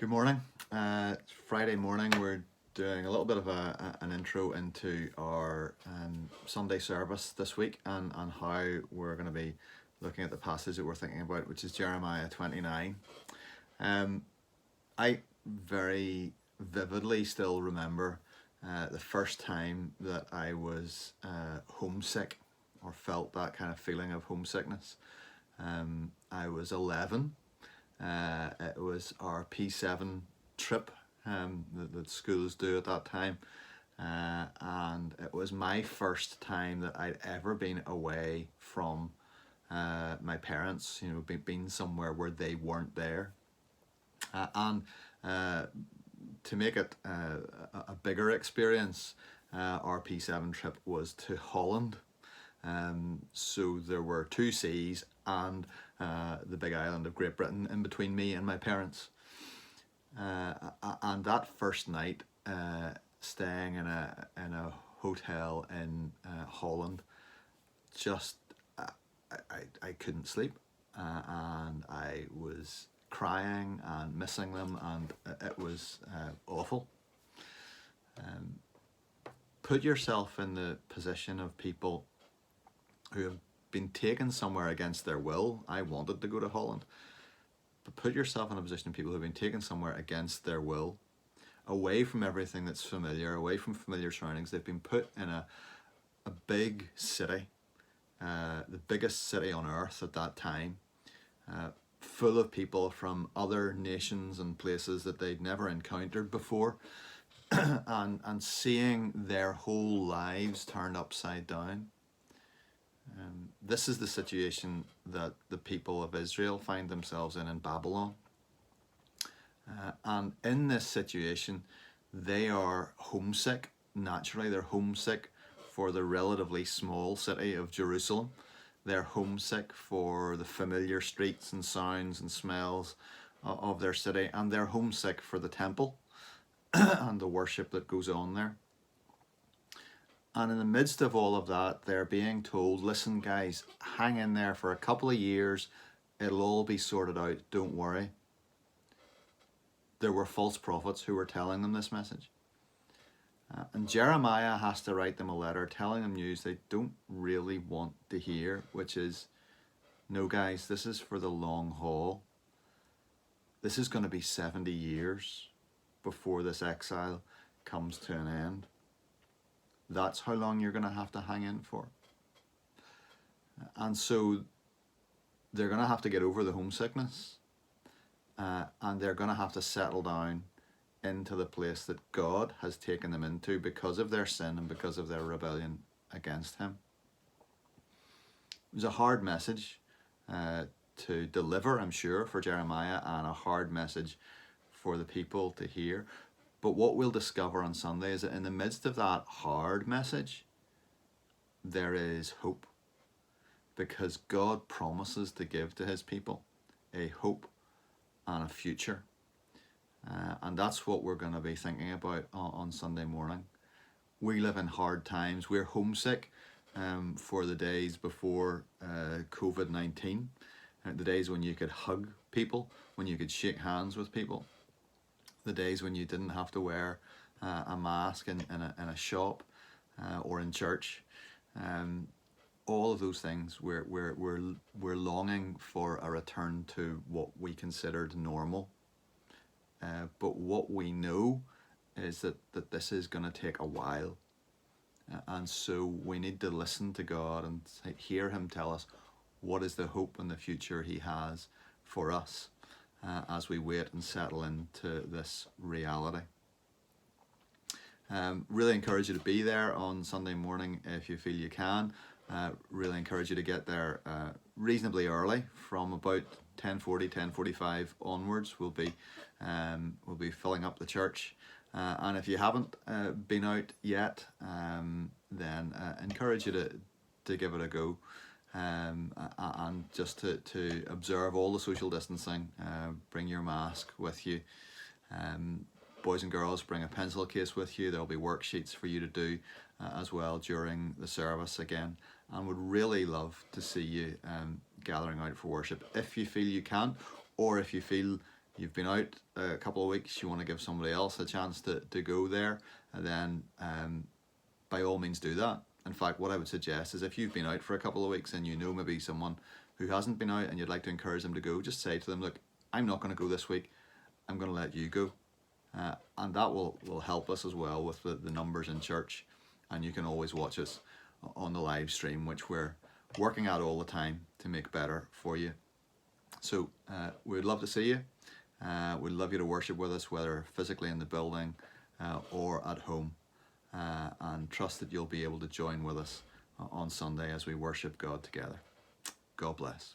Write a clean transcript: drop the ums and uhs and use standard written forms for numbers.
Good morning. It's Friday morning. We're doing a little bit of an intro into our Sunday service this week and how we're going to be looking at the passage that we're thinking about, which is Jeremiah 29. I very vividly still remember the first time that I was homesick or felt that kind of feeling of homesickness. I was 11. It was our P7 trip that schools do at that time, and it was my first time that I'd ever been away from my parents. Been somewhere where they weren't there, and to make it a bigger experience, our P7 trip was to Holland. So there were two seas and the big island of Great Britain in between me and my parents. And that first night, staying in a hotel in Holland, just I couldn't sleep, and I was crying and missing them, and it was awful. Put yourself in the position of people who have been taken somewhere against their will. I wanted to go to Holland, but put yourself in a position of people who have been taken somewhere against their will, away from everything that's familiar, away from familiar surroundings. They've been put in a big city, the biggest city on earth at that time, full of people from other nations and places that they'd never encountered before, and seeing their whole lives turned upside down. This is the situation that the people of Israel find themselves in Babylon. And in this situation, they are homesick. Naturally, they're homesick for the relatively small city of Jerusalem. They're homesick for the familiar streets and sounds and smells of their city. And they're homesick for the temple and the worship that goes on there. And in the midst of all of that, they're being told, listen guys, hang in there for a couple of years, it'll all be sorted out, don't worry. There were false prophets who were telling them this message. And Jeremiah has to write them a letter telling them news they don't really want to hear, which is, no guys, this is for the long haul. This is going to be 70 years before this exile comes to an end. That's how long you're going to have to hang in for. And so they're going to have to get over the homesickness, and they're going to have to settle down into the place that God has taken them into because of their sin and because of their rebellion against Him. It was a hard message to deliver, I'm sure, for Jeremiah, and a hard message for the people to hear. But what we'll discover on Sunday is that in the midst of that hard message, there is hope. Because God promises to give to His people a hope and a future. And that's what we're going to be thinking about on Sunday morning. We live in hard times. We're homesick for the days before COVID-19. The days when you could hug people, when you could shake hands with people. The days when you didn't have to wear a mask in a shop or in church. All of those things, we're longing for a return to what we considered normal. But what we know is that this is going to take a while. And so we need to listen to God and hear Him tell us what is the hope and the future He has for us. As we wait and settle into this reality. Really encourage you to be there on Sunday morning if you feel you can. Really encourage you to get there reasonably early, from about 10:40, 10:45 onwards. We'll be filling up the church. And if you haven't been out yet, then encourage you to give it a go. And just to observe all the social distancing. Bring your mask with you. Boys and girls, bring a pencil case with you. There'll be worksheets for you to do as well during the service again, and would really love to see you gathering out for worship if you feel you can, or if you feel you've been out a couple of weeks, you want to give somebody else a chance to go there, and then by all means do that. In fact, what I would suggest is if you've been out for a couple of weeks and you know maybe someone who hasn't been out and you'd like to encourage them to go, just say to them, look, I'm not going to go this week, I'm going to let you go. And that will help us as well with the numbers in church. And you can always watch us on the live stream, which we're working at all the time to make better for you. So we'd love to see you. We'd love you to worship with us, whether physically in the building or at home. And trust that you'll be able to join with us on Sunday as we worship God together. God bless.